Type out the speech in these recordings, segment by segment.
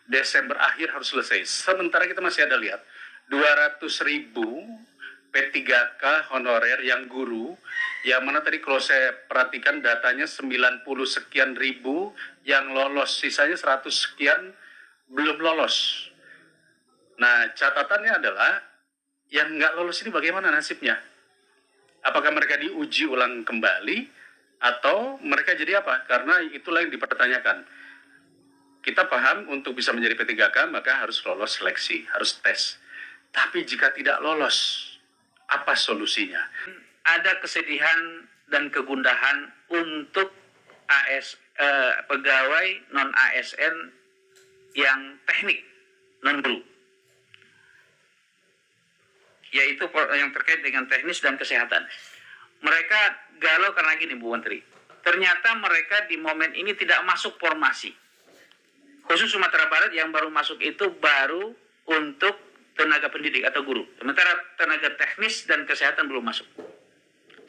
Desember akhir harus selesai. Sementara kita masih ada lihat 200.000 P3K honorer yang guru, yang mana tadi kalau saya perhatikan datanya 90 sekian ribu yang lolos, sisanya 100 sekian belum lolos. Nah, catatannya adalah yang nggak lolos ini bagaimana nasibnya? Apakah mereka diuji ulang kembali atau mereka jadi apa? Karena itulah yang dipertanyakan. Kita paham untuk bisa menjadi P3K maka harus lolos seleksi, harus tes. Tapi jika tidak lolos, apa solusinya? Ada kesedihan dan kegundahan untuk pegawai non ASN yang teknik, non guru, yaitu yang terkait dengan teknis dan kesehatan. Mereka galau karena gini, Bu Menteri. Ternyata mereka di momen ini tidak masuk formasi. Khusus Sumatera Barat yang baru masuk itu baru untuk tenaga pendidik atau guru. Sementara tenaga teknis dan kesehatan belum masuk.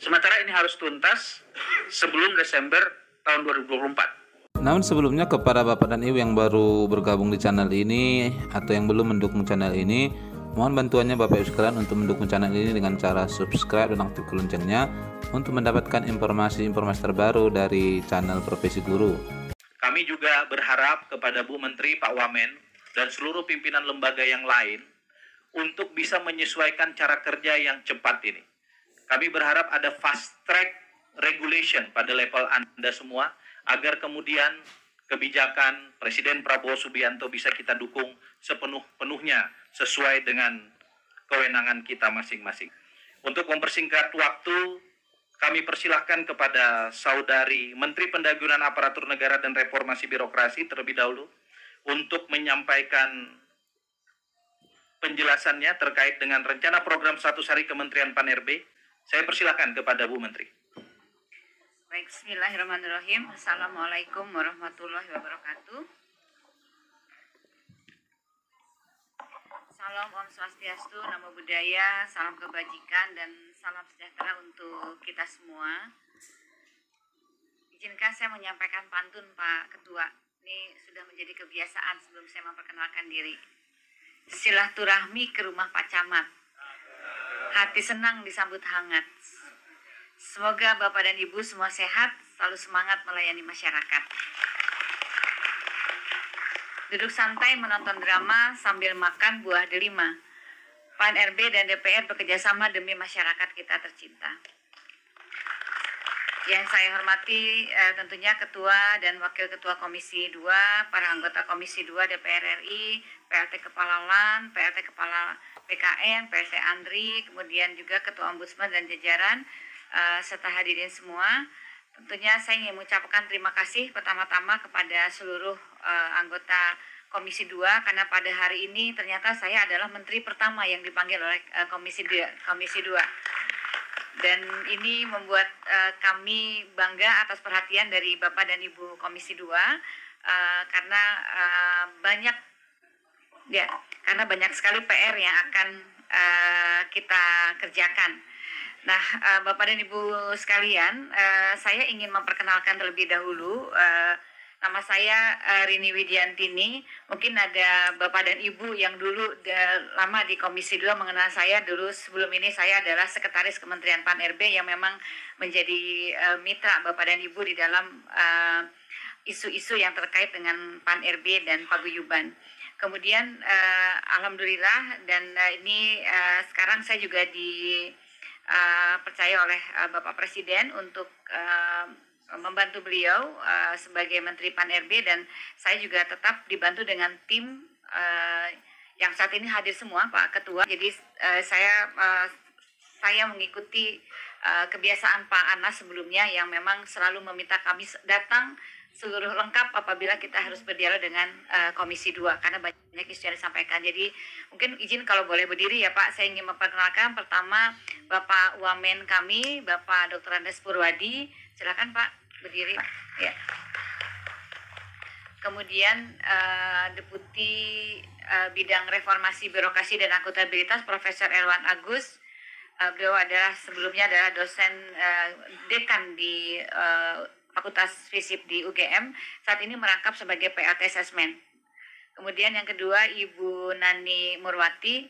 Sementara ini harus tuntas sebelum Desember tahun 2024. Namun sebelumnya kepada Bapak dan Ibu yang baru bergabung di channel ini atau yang belum mendukung channel ini, mohon bantuannya Bapak Ibu sekalian untuk mendukung channel ini dengan cara subscribe dan aktifkan loncengnya untuk mendapatkan informasi-informasi terbaru dari channel Profesi Guru. Kami juga berharap kepada Bu Menteri, Pak Wamen, dan seluruh pimpinan lembaga yang lain untuk bisa menyesuaikan cara kerja yang cepat ini. Kami berharap ada fast track regulation pada level Anda semua, agar kemudian kebijakan Presiden Prabowo Subianto bisa kita dukung sepenuh-penuhnya sesuai dengan kewenangan kita masing-masing. Untuk mempersingkat waktu, kami persilahkan kepada Saudari Menteri Pendagunan Aparatur Negara dan Reformasi Birokrasi terlebih dahulu untuk menyampaikan penjelasannya terkait dengan rencana program 100 hari Kementerian Pan-RB. Saya persilahkan kepada Bu Menteri. Baik, bismillahirrahmanirrahim. Assalamualaikum warahmatullahi wabarakatuh. Salam Om Swastiastu, Namo Buddhaya, salam kebajikan, dan salam sejahtera untuk kita semua. Izinkan saya menyampaikan pantun Pak Ketua. Ini sudah menjadi kebiasaan sebelum saya memperkenalkan diri. Silaturahmi ke rumah Pak Camat, hati senang disambut hangat. Semoga Bapak dan Ibu semua sehat, selalu semangat melayani masyarakat. Duduk santai menonton drama sambil makan buah delima. Pan-RB dan DPR bekerjasama demi masyarakat kita tercinta. Yang saya hormati tentunya Ketua dan Wakil Ketua Komisi 2, para anggota Komisi 2 DPR RI, PLT Kepala LAN, PLT Kepala PKN, PLT Andri, kemudian juga Ketua Ombudsman dan jajaran, serta hadirin semua. Tentunya saya ingin mengucapkan terima kasih pertama-tama kepada seluruh anggota Komisi 2 karena pada hari ini ternyata saya adalah menteri pertama yang dipanggil oleh Komisi 2. Dan ini membuat kami bangga atas perhatian dari Bapak dan Ibu Komisi 2 karena banyak sekali PR yang akan kita kerjakan. Nah, Bapak dan Ibu sekalian, saya ingin memperkenalkan terlebih dahulu. Nama saya Rini Widiantini. Mungkin ada Bapak dan Ibu yang dulu lama di Komisi 2 mengenal saya. Dulu sebelum ini saya adalah Sekretaris Kementerian Pan-RB yang memang menjadi mitra Bapak dan Ibu di dalam isu-isu yang terkait dengan Pan-RB dan paguyuban. Kemudian alhamdulillah dan ini sekarang saya juga dipercaya oleh Bapak Presiden untuk membantu beliau sebagai Menteri Pan-RB, dan saya juga tetap dibantu dengan tim yang saat ini hadir semua Pak Ketua. Jadi saya mengikuti kebiasaan Pak Anas sebelumnya yang memang selalu meminta kami datang seluruh lengkap apabila kita harus berdialog dengan Komisi 2 karena banyak isu yang disampaikan. Jadi mungkin izin kalau boleh berdiri ya Pak, saya ingin memperkenalkan pertama Bapak Wamen kami, Bapak Dr. Andes Purwadi. Silakan Pak berdiri. Ya. Kemudian Deputi Bidang Reformasi Birokrasi dan Akuntabilitas Profesor Elwan Agus. Beliau sebelumnya adalah dosen dekan di Fakultas Fisip di UGM, saat ini merangkap sebagai PLT Assessment. Kemudian yang kedua Ibu Nani Murwati,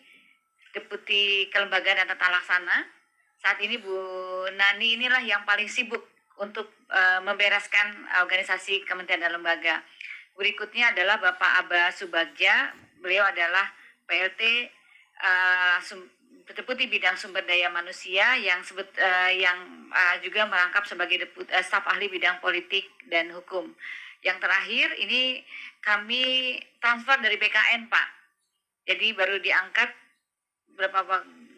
Deputi Kelembagaan dan Tata Laksana. Saat ini Bu Nani inilah yang paling sibuk untuk membereskan organisasi kementerian dan lembaga. Berikutnya adalah Bapak Aba Subagja, beliau adalah PLT Deputi Bidang Sumber Daya Manusia yang juga merangkap sebagai staf ahli bidang politik dan hukum. Yang terakhir ini kami transfer dari BKN, Pak. Jadi baru diangkat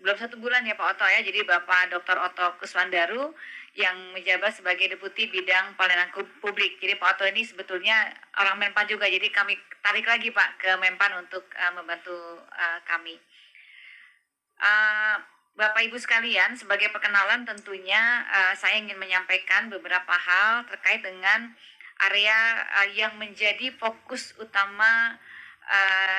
belum 1 bulan ya Pak Oto ya. Jadi Bapak Dr. Oto Kuswandaru yang menjabat sebagai Deputi Bidang Pelayanan Publik. Jadi Pak Oto ini sebetulnya orang Menpan juga. Jadi kami tarik lagi Pak ke Menpan untuk membantu kami. Bapak Ibu sekalian, sebagai perkenalan tentunya saya ingin menyampaikan beberapa hal terkait dengan area yang menjadi fokus utama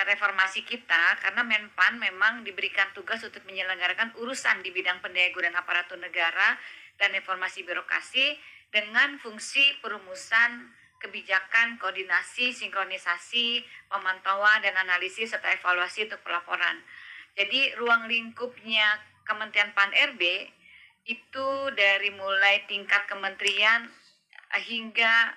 reformasi kita, karena Menpan memang diberikan tugas untuk menyelenggarakan urusan di bidang pendayagunaan aparatur negara dan informasi birokrasi dengan fungsi perumusan kebijakan, koordinasi, sinkronisasi, pemantauan dan analisis serta evaluasi untuk pelaporan. Jadi ruang lingkupnya Kementerian Pan-RB itu dari mulai tingkat kementerian hingga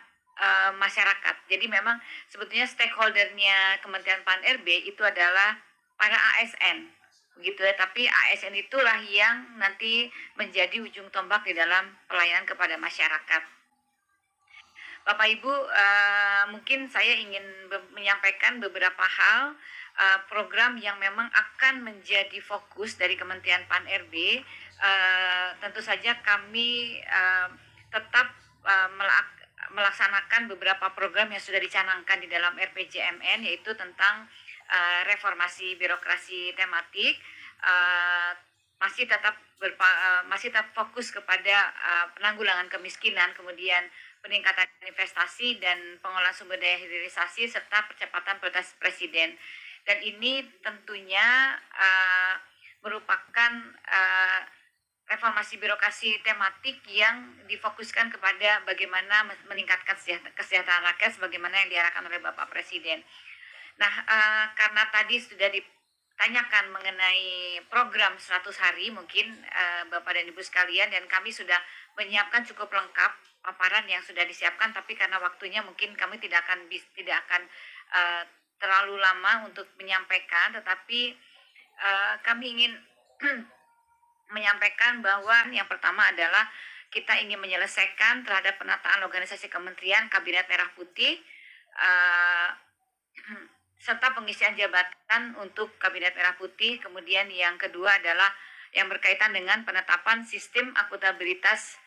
masyarakat. Jadi memang sebetulnya stakeholdernya Kementerian Pan-RB itu adalah para ASN, begitu ya. Tapi ASN itulah yang nanti menjadi ujung tombak di dalam pelayanan kepada masyarakat. Bapak Ibu, mungkin saya ingin menyampaikan beberapa hal program yang memang akan menjadi fokus dari Kementerian Pan-RB. Tentu saja kami tetap melaksanakan beberapa program yang sudah dicanangkan di dalam RPJMN, yaitu tentang reformasi birokrasi tematik, masih tetap fokus kepada penanggulangan kemiskinan, kemudian peningkatan investasi dan pengelolaan sumber daya hilirisasi serta percepatan prioritas presiden. Dan ini tentunya merupakan reformasi birokrasi tematik yang difokuskan kepada bagaimana meningkatkan kesejahteraan rakyat sebagaimana yang diarahkan oleh Bapak Presiden. Nah, karena tadi sudah ditanyakan mengenai program 100 hari, mungkin Bapak dan Ibu sekalian, dan kami sudah menyiapkan cukup lengkap paparan yang sudah disiapkan, tapi karena waktunya mungkin kami tidak akan terlalu lama untuk menyampaikan, tetapi kami ingin menyampaikan bahwa yang pertama adalah kita ingin menyelesaikan terhadap penataan organisasi kementerian Kabinet Merah Putih serta pengisian jabatan untuk Kabinet Merah Putih. Kemudian yang kedua adalah yang berkaitan dengan penetapan sistem akuntabilitas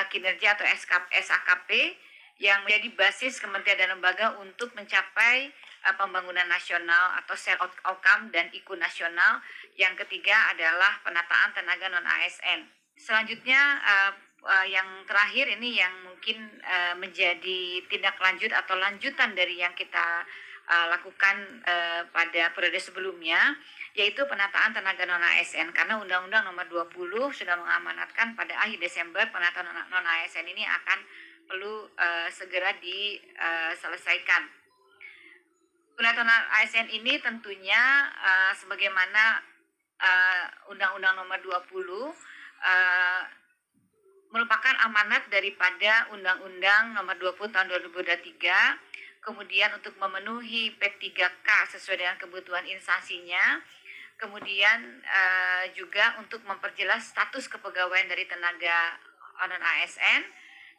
kinerja atau SAKP yang menjadi basis kementerian dan lembaga untuk mencapai pembangunan nasional atau share outcome dan IKU nasional. Yang ketiga adalah penataan tenaga non-ASN. Selanjutnya yang terakhir ini yang mungkin menjadi tindak lanjut atau lanjutan dari yang kita lakukan pada periode sebelumnya, yaitu penataan tenaga non-ASN, karena Undang-Undang Nomor 20 sudah mengamanatkan pada akhir Desember penataan non-ASN ini akan perlu segera diselesaikan. Penataan ASN ini tentunya sebagaimana Undang-Undang Nomor 20 merupakan amanat daripada Undang-Undang Nomor 20 tahun 2023. Kemudian untuk memenuhi P3K sesuai dengan kebutuhan instansinya, kemudian juga untuk memperjelas status kepegawaian dari tenaga non-ASN,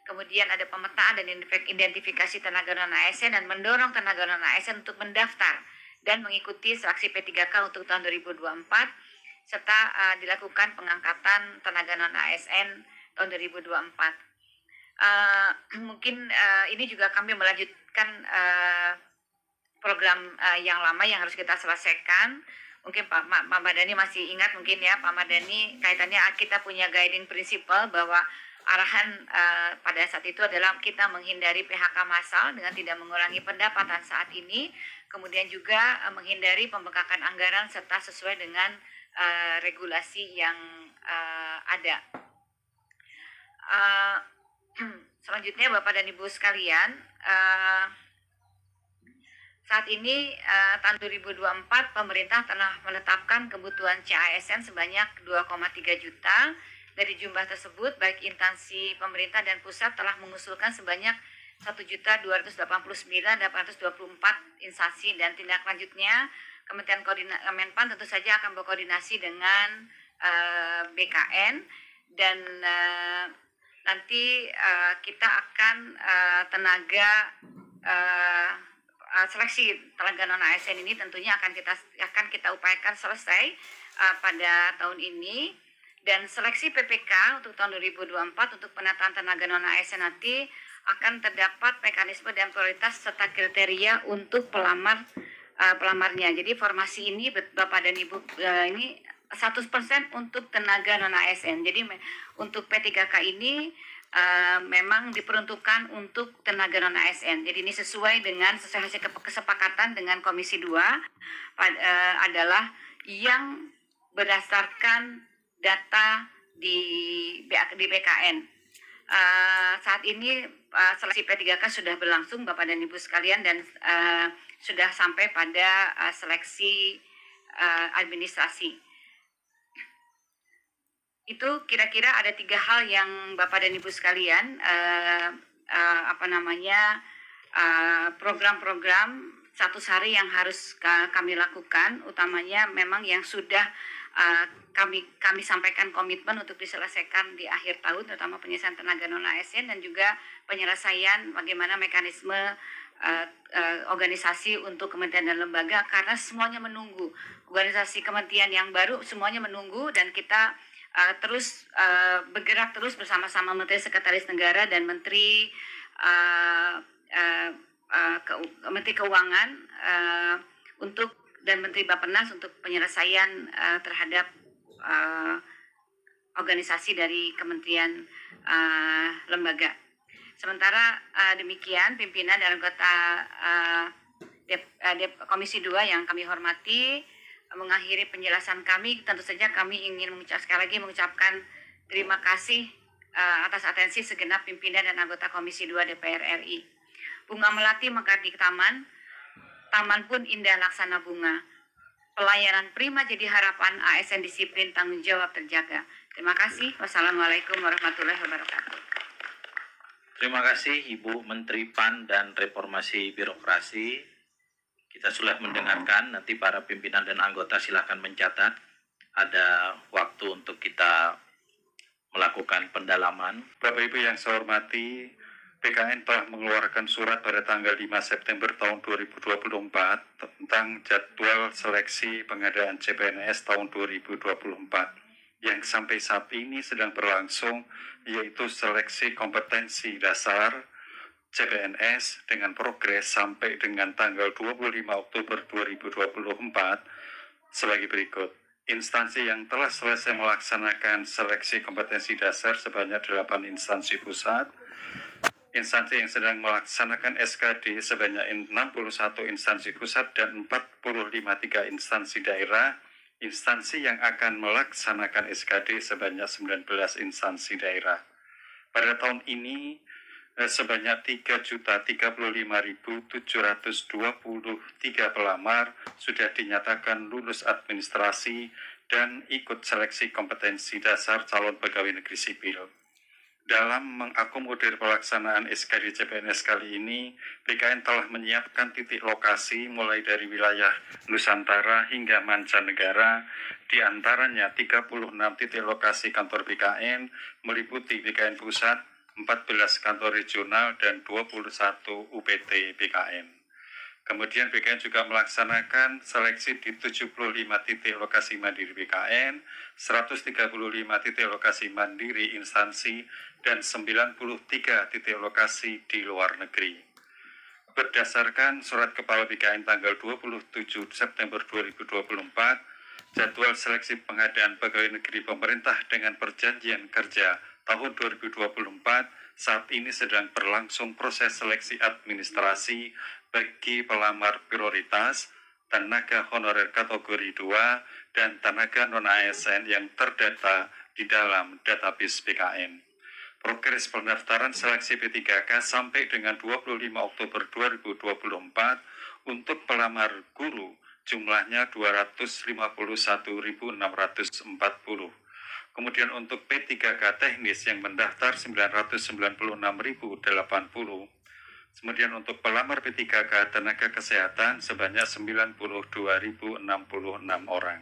kemudian ada pemetaan dan identifikasi tenaga non-ASN dan mendorong tenaga non-ASN untuk mendaftar dan mengikuti seleksi P3K untuk tahun 2024, serta dilakukan pengangkatan tenaga non-ASN tahun 2024. Mungkin ini juga kami melanjutkan program yang lama yang harus kita selesaikan. Mungkin Pak Mardhani masih ingat mungkin ya Pak Mardhani, kaitannya kita punya guiding principle bahwa arahan pada saat itu adalah kita menghindari PHK massal dengan tidak mengurangi pendapatan saat ini, kemudian juga menghindari pembengkakan anggaran serta sesuai dengan regulasi yang ada. Selanjutnya Bapak dan Ibu sekalian, Saat ini tahun 2024 pemerintah telah menetapkan kebutuhan CASN sebanyak 2,3 juta. Dari jumlah tersebut baik instansi pemerintah dan pusat telah mengusulkan sebanyak 1.289.824 instansi, dan tindak lanjutnya Kemenpan tentu saja akan berkoordinasi dengan BKN, dan nanti kita akan seleksi tenaga non ASN ini tentunya akan kita upayakan selesai pada tahun ini, dan seleksi PPK untuk tahun 2024 untuk penataan tenaga non ASN nanti akan terdapat mekanisme dan prioritas serta kriteria untuk pelamarnya. Jadi formasi ini Bapak dan Ibu ini 100% untuk tenaga non ASN. Jadi untuk P3K ini memang diperuntukkan untuk tenaga non ASN. Jadi ini sesuai hasil kesepakatan dengan Komisi 2 adalah yang berdasarkan data di BKN. Saat ini seleksi P3K sudah berlangsung Bapak dan Ibu sekalian, dan sudah sampai pada seleksi administrasi. Itu kira-kira ada 3 hal yang Bapak dan Ibu sekalian program-program 100 hari yang harus kami lakukan, utamanya memang yang sudah kami sampaikan komitmen untuk diselesaikan di akhir tahun, terutama penyelesaian tenaga non ASN dan juga penyelesaian bagaimana mekanisme organisasi untuk kementerian dan lembaga, karena semuanya menunggu. Organisasi kementerian yang baru semuanya menunggu, dan kita terus bergerak terus bersama-sama Menteri Sekretaris Negara dan Menteri Keuangan dan Menteri Bappenas untuk penyelesaian terhadap organisasi dari kementerian lembaga. Sementara demikian, pimpinan dan anggota Komisi 2 yang kami hormati, mengakhiri penjelasan kami, tentu saja kami ingin sekali lagi mengucapkan terima kasih atas atensi segenap pimpinan dan anggota Komisi 2 DPR RI. Bunga melati mekar di taman, taman pun indah laksana bunga. Pelayanan prima jadi harapan, ASN disiplin tanggung jawab terjaga. Terima kasih. Wassalamualaikum warahmatullahi wabarakatuh. Terima kasih Ibu Menteri PAN dan Reformasi Birokrasi. Kita sudah mendengarkan, nanti para pimpinan dan anggota silakan mencatat. Ada waktu untuk kita melakukan pendalaman. Bapak Ibu yang saya hormati, BKN telah mengeluarkan surat pada tanggal 5 September tahun 2024 tentang jadwal seleksi pengadaan CPNS tahun 2024 yang sampai saat ini sedang berlangsung, yaitu seleksi kompetensi dasar CPNS dengan progres sampai dengan tanggal 25 Oktober 2024 sebagai berikut. Instansi yang telah selesai melaksanakan seleksi kompetensi dasar sebanyak 8 instansi pusat, instansi yang sedang melaksanakan SKD sebanyak 61 instansi pusat dan 45 instansi daerah, instansi yang akan melaksanakan SKD sebanyak 19 instansi daerah. Pada tahun ini, sebanyak 3.035.723 pelamar sudah dinyatakan lulus administrasi dan ikut seleksi kompetensi dasar calon pegawai negeri sipil. Dalam mengakomodir pelaksanaan SKD CPNS kali ini, BKN telah menyiapkan titik lokasi mulai dari wilayah Nusantara hingga mancanegara, di antaranya 36 titik lokasi kantor BKN, meliputi BKN Pusat, 14 kantor regional, dan 21 UPT BKN. Kemudian BKN juga melaksanakan seleksi di 75 titik lokasi mandiri BKN, 135 titik lokasi mandiri instansi, dan 93 titik lokasi di luar negeri. Berdasarkan surat Kepala BKN tanggal 27 September 2024, jadwal seleksi pengadaan pegawai negeri pemerintah dengan perjanjian kerja tahun 2024 saat ini sedang berlangsung proses seleksi administrasi bagi pelamar prioritas, tenaga honorer kategori 2, dan tenaga non-ASN yang terdata di dalam database BKN. Progres pendaftaran seleksi P3K sampai dengan 25 Oktober 2024 Untuk pelamar guru jumlahnya 251.640. Kemudian untuk P3K teknis yang mendaftar 996.080. Kemudian untuk pelamar P3K tenaga kesehatan sebanyak 92.066 orang.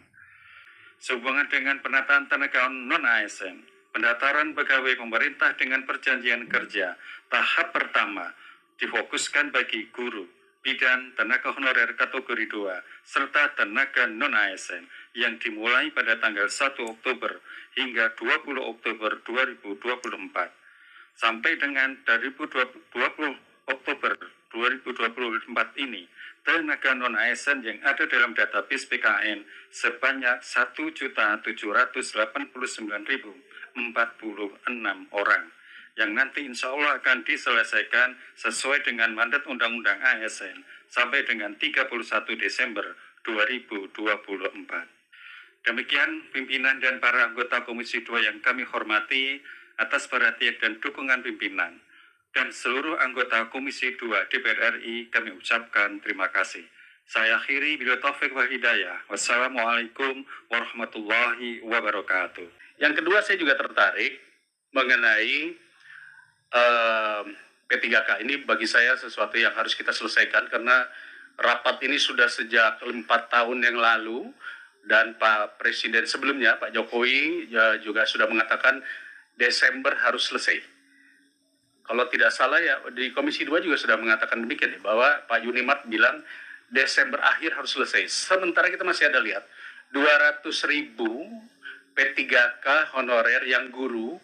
Sehubungan dengan penataan tenaga non-ASN, pendaftaran pegawai pemerintah dengan perjanjian kerja tahap pertama difokuskan bagi guru, bidan, tenaga honorer kategori 2, serta tenaga non-ASN yang dimulai pada tanggal 1 Oktober hingga 20 Oktober 2024. Sampai dengan 20 Oktober 2024 ini, tenaga non-ASN yang ada dalam database PKN sebanyak 1.789.046 orang, yang nanti insya Allah akan diselesaikan sesuai dengan mandat Undang-Undang ASN sampai dengan 31 Desember 2024. Demikian pimpinan dan para anggota Komisi 2 yang kami hormati, atas perhatian dan dukungan pimpinan dan seluruh anggota Komisi 2 DPR RI kami ucapkan terima kasih. Saya akhiri bila taufik wal hidayah. Wassalamualaikum warahmatullahi wabarakatuh. Yang kedua, saya juga tertarik mengenai P3K. Ini bagi saya sesuatu yang harus kita selesaikan karena rapat ini sudah sejak 4 tahun yang lalu dan Pak Presiden sebelumnya, Pak Jokowi juga sudah mengatakan Desember harus selesai. Kalau tidak salah ya di Komisi 2 juga sudah mengatakan demikian ya, bahwa Pak Yunimart bilang Desember akhir harus selesai. Sementara kita masih ada lihat 200.000 P3K honorer yang guru,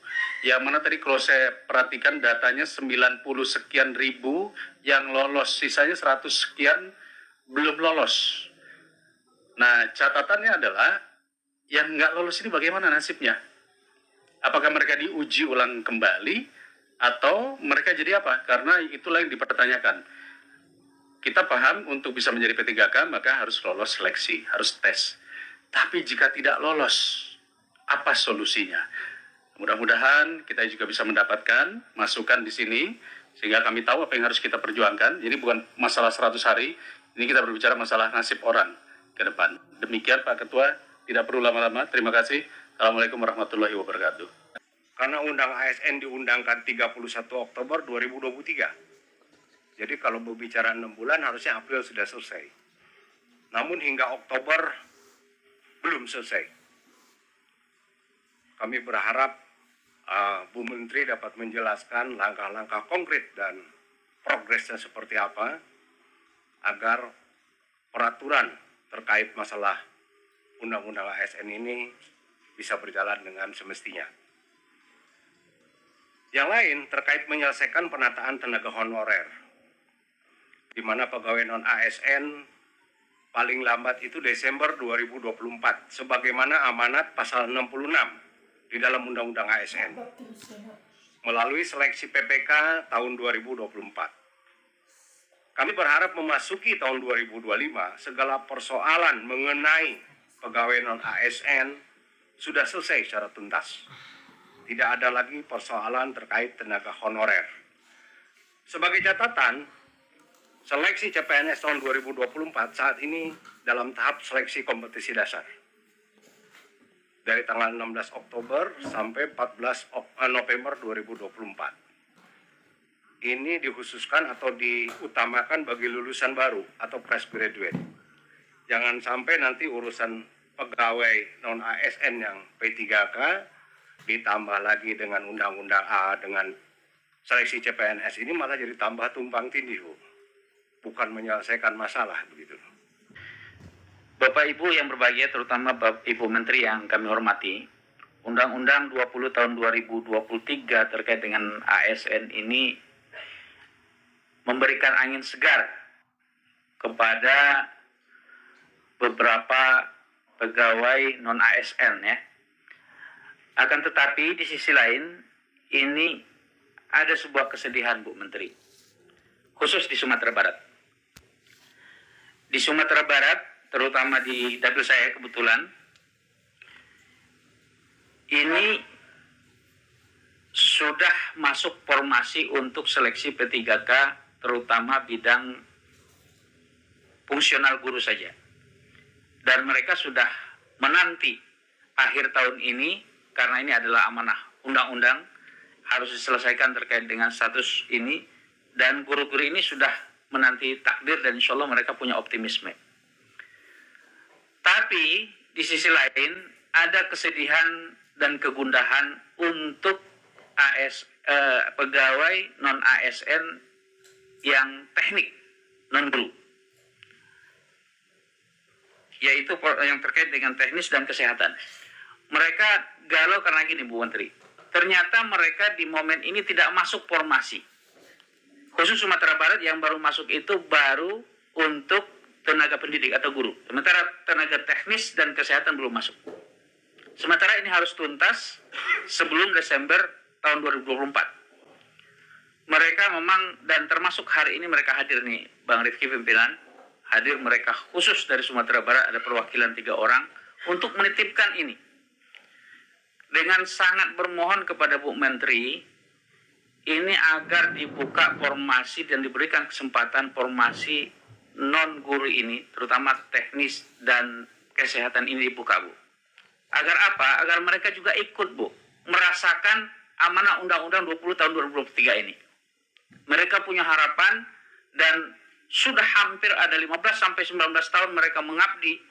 yang mana tadi kalau saya perhatikan datanya 90 sekian ribu yang lolos, sisanya 100 sekian belum lolos. Nah, catatannya adalah yang nggak lolos ini bagaimana nasibnya? Apakah mereka diuji ulang kembali atau mereka jadi apa? Karena itulah yang dipertanyakan. Kita paham untuk bisa menjadi P3K maka harus lolos seleksi, harus tes. Tapi jika tidak lolos, apa solusinya? Mudah-mudahan kita juga bisa mendapatkan masukan di sini sehingga kami tahu apa yang harus kita perjuangkan. Ini bukan masalah 100 hari, ini kita berbicara masalah nasib orang ke depan. Demikian Pak Ketua, tidak perlu lama-lama. Terima kasih. Assalamualaikum warahmatullahi wabarakatuh. Karena undang ASN diundangkan 31 Oktober 2023. Jadi kalau berbicara 6 bulan harusnya April sudah selesai. Namun hingga Oktober belum selesai. Kami berharap Bu Menteri dapat menjelaskan langkah-langkah konkret dan progresnya seperti apa agar peraturan terkait masalah undang-undang ASN ini bisa berjalan dengan semestinya. Yang lain terkait menyelesaikan penataan tenaga honorer, di mana pegawai non-ASN paling lambat itu Desember 2024, sebagaimana amanat pasal 66 di dalam Undang-Undang ASN, melalui seleksi PPK tahun 2024. Kami berharap memasuki tahun 2025, segala persoalan mengenai pegawai non-ASN sudah selesai secara tuntas. Tidak ada lagi persoalan terkait tenaga honorer. Sebagai catatan, seleksi CPNS tahun 2024 saat ini dalam tahap seleksi kompetisi dasar. Dari tanggal 16 Oktober sampai 14 November 2024. Ini dikhususkan atau diutamakan bagi lulusan baru atau fresh graduate. Jangan sampai nanti urusan pegawai non-ASN yang P3K ditambah lagi dengan undang-undang dengan seleksi CPNS ini malah jadi tambah tumpang tindih, Bu. Bukan menyelesaikan masalah begitu. Bapak Ibu yang berbahagia, terutama Bapak Ibu Menteri yang kami hormati, Undang-Undang 20 tahun 2023 terkait dengan ASN ini memberikan angin segar kepada beberapa pegawai non-ASN ya. Akan tetapi di sisi lain ini ada sebuah kesedihan Bu Menteri, khusus di Sumatera Barat. Di Sumatera Barat, terutama di dapil saya kebetulan, ini sudah masuk formasi untuk seleksi P3K, terutama bidang fungsional guru saja. Dan mereka sudah menanti akhir tahun ini, karena ini adalah amanah undang-undang, harus diselesaikan terkait dengan status ini, dan guru-guru ini sudah menanti takdir dan insya Allah mereka punya optimisme. Tapi di sisi lain ada kesedihan dan kegundahan untuk pegawai non-ASN yang teknik, non-guru, yaitu yang terkait dengan teknis dan kesehatan. Mereka galau karena gini, Bu Menteri. Ternyata mereka di momen ini tidak masuk formasi. Khusus Sumatera Barat yang baru masuk itu baru untuk tenaga pendidik atau guru. Sementara tenaga teknis dan kesehatan belum masuk. Sementara ini harus tuntas sebelum Desember tahun 2024. Mereka memang, dan termasuk hari ini mereka hadir nih, Bang Rifki pimpinan, hadir mereka khusus dari Sumatera Barat, ada perwakilan 3 orang, untuk menitipkan ini. Dengan sangat bermohon kepada Bu Menteri, ini agar dibuka formasi dan diberikan kesempatan formasi non-guru ini, terutama teknis dan kesehatan ini dibuka, Bu. Agar apa? Agar mereka juga ikut, Bu, merasakan amanah Undang-Undang 20 tahun 2023 ini. Mereka punya harapan dan sudah hampir ada 15-19 tahun mereka mengabdi.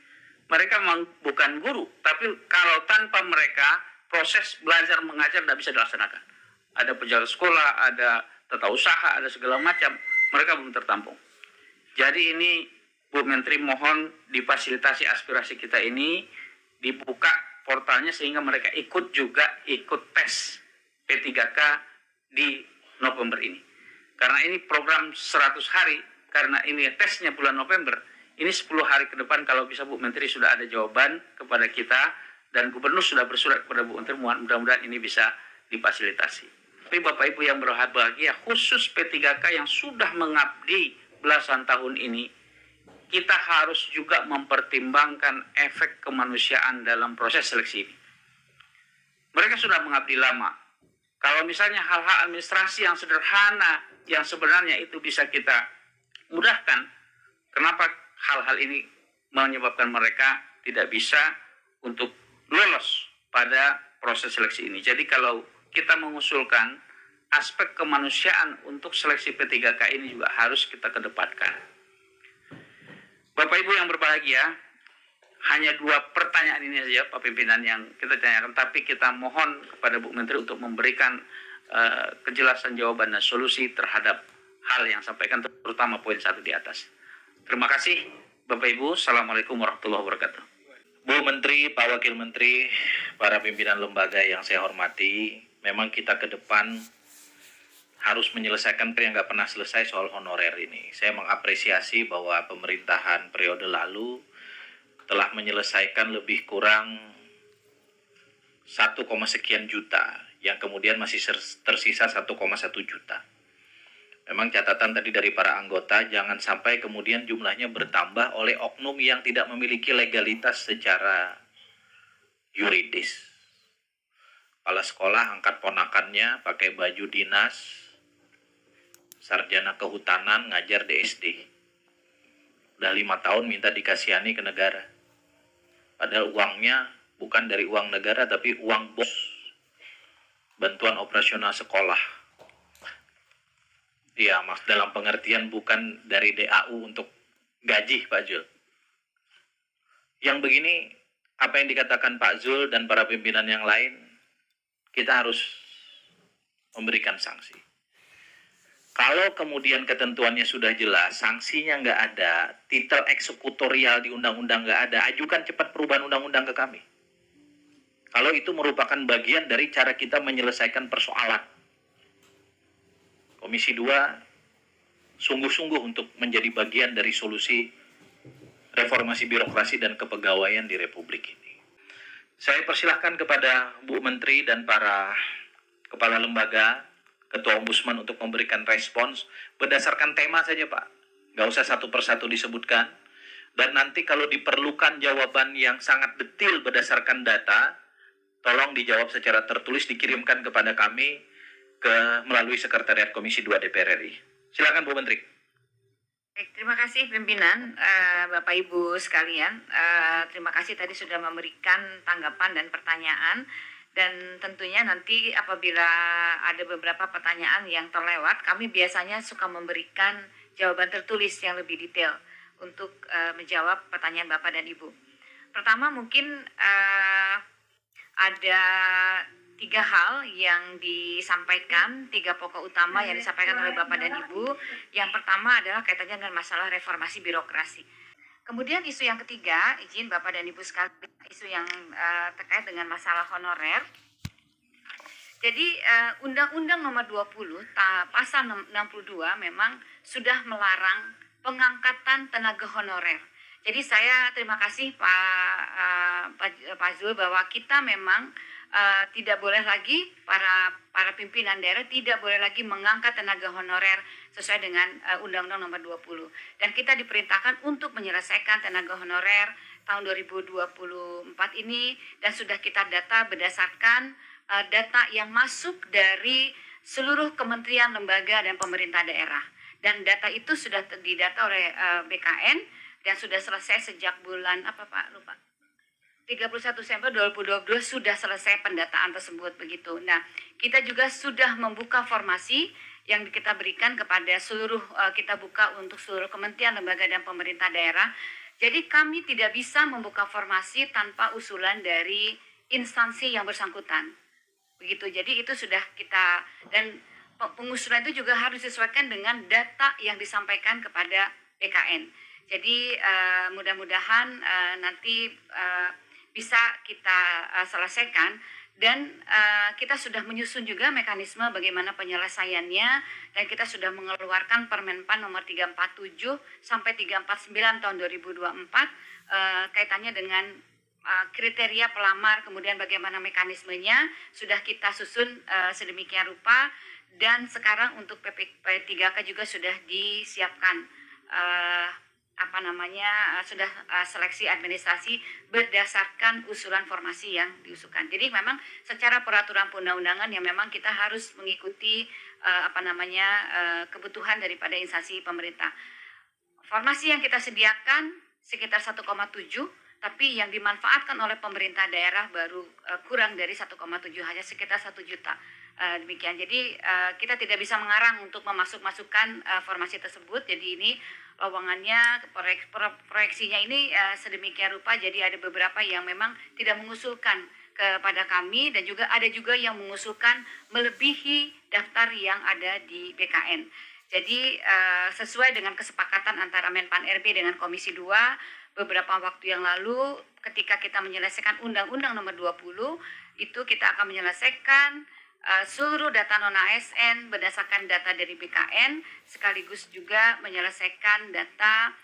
Mereka bukan guru, tapi kalau tanpa mereka proses belajar mengajar tidak bisa dilaksanakan. Ada penjaga sekolah, ada tata usaha, ada segala macam. Mereka belum tertampung. Jadi ini Bu Menteri mohon difasilitasi aspirasi kita ini, dibuka portalnya sehingga mereka ikut tes P3K di November ini. Karena ini program 100 hari, karena ini tesnya bulan November, ini 10 hari ke depan kalau bisa Bu Menteri sudah ada jawaban kepada kita, dan Gubernur sudah bersurat kepada Bu Menteri, mudah-mudahan ini bisa difasilitasi. Tapi Bapak Ibu yang berbahagia, khusus P3K yang sudah mengabdi belasan tahun ini, kita harus juga mempertimbangkan efek kemanusiaan dalam proses seleksi ini. Mereka sudah mengabdi lama. Kalau misalnya hal-hal administrasi yang sederhana, yang sebenarnya itu bisa kita mudahkan, kenapa hal-hal ini menyebabkan mereka tidak bisa untuk lolos pada proses seleksi ini. Jadi kalau kita mengusulkan aspek kemanusiaan untuk seleksi P3K ini juga harus kita kedepankan. Bapak Ibu yang berbahagia, hanya 2 pertanyaan ini saja Pak Pimpinan yang kita tanyakan, tapi kita mohon kepada Bu Menteri untuk memberikan kejelasan jawaban dan solusi terhadap hal yang sampaikan, terutama poin 1 di atas. Terima kasih Bapak Ibu. Assalamualaikum warahmatullahi wabarakatuh. Bu Menteri, Pak Wakil Menteri, para pimpinan lembaga yang saya hormati, memang kita ke depan harus menyelesaikan yang nggak pernah selesai soal honorer ini. Saya mengapresiasi bahwa pemerintahan periode lalu telah menyelesaikan lebih kurang 1, sekian juta, yang kemudian masih tersisa 1,1 juta. Memang catatan tadi dari para anggota, jangan sampai kemudian jumlahnya bertambah oleh oknum yang tidak memiliki legalitas secara yuridis. Kepala sekolah angkat ponakannya pakai baju dinas, sarjana kehutanan, ngajar di SD. Udah 5 tahun minta dikasihani ke negara. Padahal uangnya bukan dari uang negara, tapi uang bos. Bantuan operasional sekolah. Iya, mas, dalam pengertian bukan dari DAU untuk gaji Pak Zul. Yang begini, apa yang dikatakan Pak Zul dan para pimpinan yang lain, kita harus memberikan sanksi. Kalau kemudian ketentuannya sudah jelas, sanksinya nggak ada, titel eksekutorial di undang-undang nggak ada, ajukan cepat perubahan undang-undang ke kami. Kalau itu merupakan bagian dari cara kita menyelesaikan persoalan. Komisi 2 sungguh-sungguh untuk menjadi bagian dari solusi reformasi birokrasi dan kepegawaian di Republik ini. Saya persilahkan kepada Bu Menteri dan para kepala lembaga, Ketua Ombudsman untuk memberikan respons berdasarkan tema saja Pak. Nggak usah satu persatu disebutkan. Dan nanti kalau diperlukan jawaban yang sangat detail berdasarkan data, tolong dijawab secara tertulis, dikirimkan kepada kami melalui Sekretariat Komisi 2 DPR RI. Silakan Bu Menteri. Baik, terima kasih pimpinan, Bapak Ibu sekalian. Terima kasih tadi sudah memberikan tanggapan dan pertanyaan. Dan tentunya nanti apabila ada beberapa pertanyaan yang terlewat, kami biasanya suka memberikan jawaban tertulis yang lebih detail untuk menjawab pertanyaan Bapak dan Ibu. Pertama mungkin ada 3 hal yang disampaikan, 3 pokok utama yang disampaikan oleh Bapak dan Ibu. Yang pertama adalah kaitannya dengan masalah reformasi birokrasi. Kemudian isu yang ketiga, izin Bapak dan Ibu sekalian, isu yang terkait dengan masalah honorer. Jadi Undang-Undang Nomor 20 Pasal 62 memang sudah melarang pengangkatan tenaga honorer. Jadi saya terima kasih Pak Zul bahwa kita memang tidak boleh lagi para pimpinan daerah tidak boleh lagi mengangkat tenaga honorer sesuai dengan Undang-Undang Nomor 20. Dan kita diperintahkan untuk menyelesaikan tenaga honorer tahun 2024 ini, dan sudah kita data berdasarkan data yang masuk dari seluruh kementerian, lembaga, dan pemerintah daerah. Dan data itu sudah didata oleh BKN dan sudah selesai sejak bulan 31 Desember 2022 sudah selesai pendataan tersebut begitu. Nah, kita juga sudah membuka formasi yang kita berikan kepada seluruh, kita buka untuk seluruh kementerian, lembaga, dan pemerintah daerah. Jadi kami tidak bisa membuka formasi tanpa usulan dari instansi yang bersangkutan. Begitu. Jadi itu sudah kita, dan pengusulan itu juga harus disesuaikan dengan data yang disampaikan kepada BKN. Jadi mudah-mudahan nanti bisa kita selesaikan, dan kita sudah menyusun juga mekanisme bagaimana penyelesaiannya, dan kita sudah mengeluarkan Permenpan nomor 347 sampai 349 tahun 2024 kaitannya dengan kriteria pelamar, kemudian bagaimana mekanismenya sudah kita susun sedemikian rupa. Dan sekarang untuk P3K juga sudah disiapkan sudah seleksi administrasi berdasarkan usulan formasi yang diusulkan. Jadi memang secara peraturan perundang-undangan yang memang kita harus mengikuti kebutuhan daripada instansi pemerintah. Formasi yang kita sediakan sekitar 1,7, tapi yang dimanfaatkan oleh pemerintah daerah baru kurang dari 1,7, hanya sekitar 1 juta. Demikian. Jadi kita tidak bisa mengarang untuk memasukkan formasi tersebut. Jadi ini lowongannya, proyeksinya ini sedemikian rupa. Jadi ada beberapa yang memang tidak mengusulkan kepada kami, dan juga ada juga yang mengusulkan melebihi daftar yang ada di BKN. Jadi sesuai dengan kesepakatan antara Menpan RB dengan Komisi 2 beberapa waktu yang lalu, ketika kita menyelesaikan Undang-Undang Nomor 20, itu kita akan menyelesaikan seluruh data non-ASN berdasarkan data dari BKN, sekaligus juga menyelesaikan data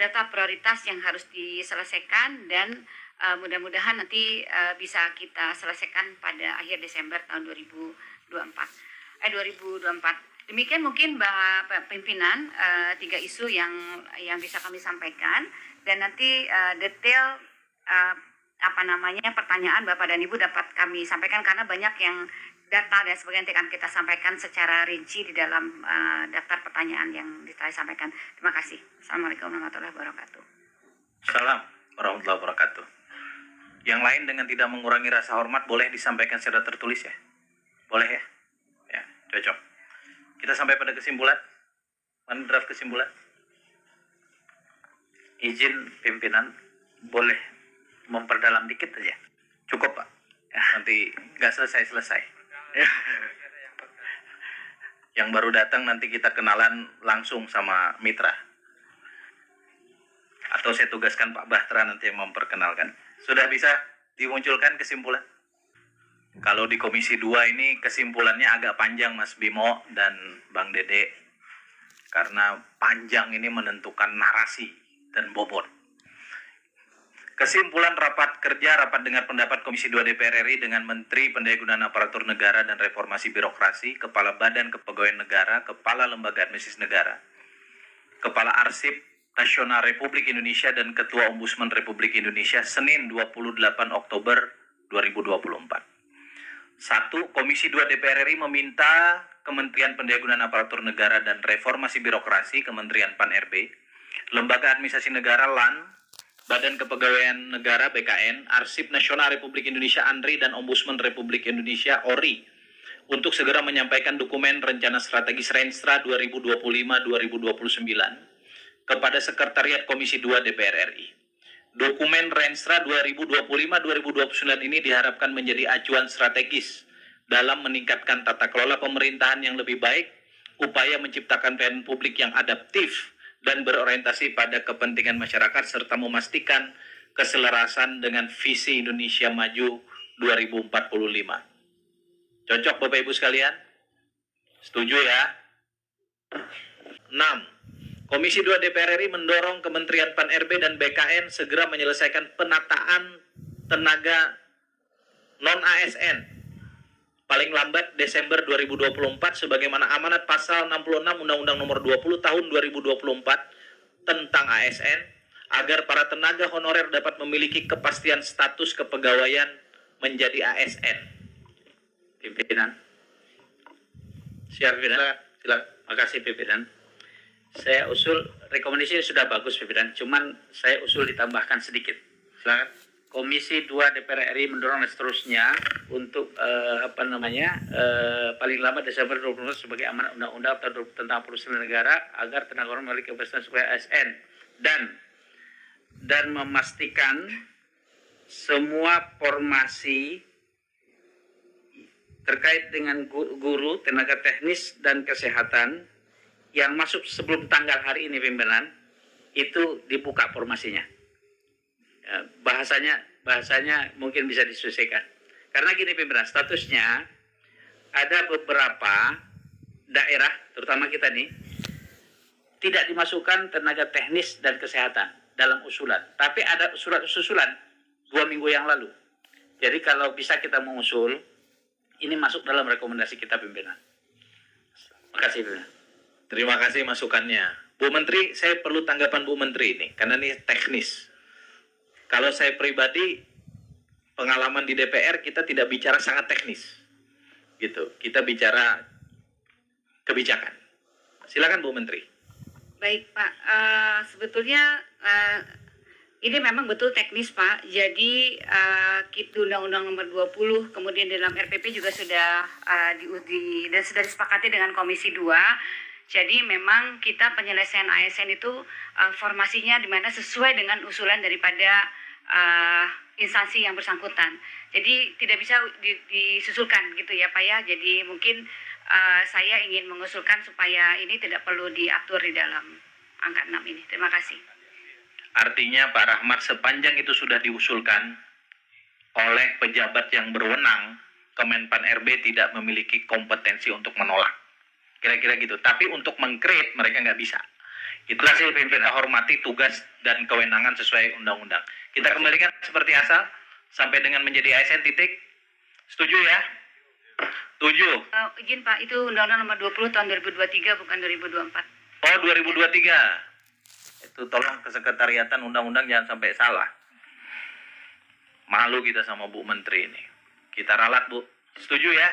data prioritas yang harus diselesaikan, dan mudah-mudahan nanti bisa kita selesaikan pada akhir Desember tahun 2024. Demikian mungkin Mbak Pimpinan 3 isu yang bisa kami sampaikan, dan nanti detail pertanyaan Bapak dan Ibu dapat kami sampaikan, karena banyak yang data dan sebagainya akan kita sampaikan secara rinci di dalam daftar pertanyaan yang saya sampaikan. Terima kasih. Assalamualaikum warahmatullahi wabarakatuh. Salam warahmatullahi wabarakatuh. Yang lain dengan tidak mengurangi rasa hormat boleh disampaikan secara tertulis ya? Boleh ya? Ya, cocok. Kita sampai pada kesimpulan. Mana draft kesimpulan? Izin pimpinan boleh memperdalam dikit aja. Cukup Pak. Ya, nanti nggak selesai. Ya. Yang baru datang nanti kita kenalan langsung sama mitra. Atau saya tugaskan Pak Bahtera nanti yang memperkenalkan. Sudah bisa dimunculkan kesimpulan? Kalau di Komisi 2 ini kesimpulannya agak panjang Mas Bimo dan Bang Dede. Karena panjang ini menentukan narasi dan bobot. Kesimpulan rapat dengar pendapat Komisi 2 DPR RI dengan Menteri Pendayagunaan Aparatur Negara dan Reformasi Birokrasi, Kepala Badan Kepegawaian Negara, Kepala Lembaga Administrasi Negara, Kepala Arsip Nasional Republik Indonesia, dan Ketua Ombudsman Republik Indonesia Senin 28 Oktober 2024. 1. Komisi 2 DPR RI meminta Kementerian Pendayagunaan Aparatur Negara dan Reformasi Birokrasi Kementerian Pan-RB, Lembaga Administrasi Negara LAN, Badan Kepegawaian Negara BKN, Arsip Nasional Republik Indonesia ANRI, dan Ombudsman Republik Indonesia ORI untuk segera menyampaikan dokumen Rencana Strategis Renstra 2025-2029 kepada Sekretariat Komisi 2 DPR RI. Dokumen Renstra 2025-2029 ini diharapkan menjadi acuan strategis dalam meningkatkan tata kelola pemerintahan yang lebih baik, upaya menciptakan pelayanan publik yang adaptif dan berorientasi pada kepentingan masyarakat, serta memastikan keselarasan dengan visi Indonesia Maju 2045. Cocok Bapak Ibu sekalian? Setuju ya? 6. Komisi 2 DPR RI mendorong Kementerian Pan-RB dan BKN segera menyelesaikan penataan tenaga non-ASN paling lambat Desember 2024 sebagaimana amanat pasal 66 Undang-Undang Nomor 20 Tahun 2024 tentang ASN, agar para tenaga honorer dapat memiliki kepastian status kepegawaian menjadi ASN. Pimpinan. Siap, Pimpinan. Silakan. Makasih, Pimpinan. Saya usul, rekomendasinya sudah bagus, Pimpinan. Cuman saya usul ditambahkan sedikit. Silakan. Komisi 2 DPR RI mendorong dan seterusnya untuk paling lambat Desember 2020 sebagai amanat undang-undang tentang perusahaan negara agar tenaga honorer memiliki kepastian sebagai ASN dan memastikan semua formasi terkait dengan guru, tenaga teknis dan kesehatan yang masuk sebelum tanggal hari ini, Pimpinan, itu dibuka formasinya. Bahasanya mungkin bisa disesuaikan. Karena gini, Pimpinan, statusnya ada beberapa daerah, terutama kita nih, tidak dimasukkan tenaga teknis dan kesehatan dalam usulan. Tapi ada surat susulan 2 minggu yang lalu. Jadi kalau bisa kita mengusul, ini masuk dalam rekomendasi kita, Pimpinan. Makasih, Pimpinan. Terima kasih masukannya. Bu Menteri, saya perlu tanggapan Bu Menteri ini, karena ini teknis. Kalau saya pribadi, pengalaman di DPR, kita tidak bicara sangat teknis. Gitu. Kita bicara kebijakan. Silakan Bu Menteri. Baik Pak, sebetulnya ini memang betul teknis Pak. Jadi Undang-Undang Nomor 20, kemudian dalam RPP juga sudah diuji dan sudah disepakati dengan Komisi 2. Jadi memang kita penyelesaian ASN itu formasinya di mana sesuai dengan usulan daripada instansi yang bersangkutan. Jadi tidak bisa disusulkan gitu ya Pak ya. Jadi mungkin saya ingin mengusulkan supaya ini tidak perlu diatur di dalam angka 6 ini. Terima kasih. Artinya Pak Rahmat, sepanjang itu sudah diusulkan oleh pejabat yang berwenang, Kemenpan RB tidak memiliki kompetensi untuk menolak. Kira-kira gitu. Tapi untuk mengkrit mereka nggak bisa. Itulah sih kita hormati tugas dan kewenangan sesuai undang-undang. Kita kembalikan seperti asal sampai dengan menjadi ASN titik. Setuju ya? Setuju. Izin Pak, itu Undang-Undang Nomor 20 tahun 2023 bukan 2024. Oh, 2023. Itu tolong kesekretariatan undang-undang jangan sampai salah. Malu kita sama Bu Menteri ini. Kita ralat, Bu. Setuju ya?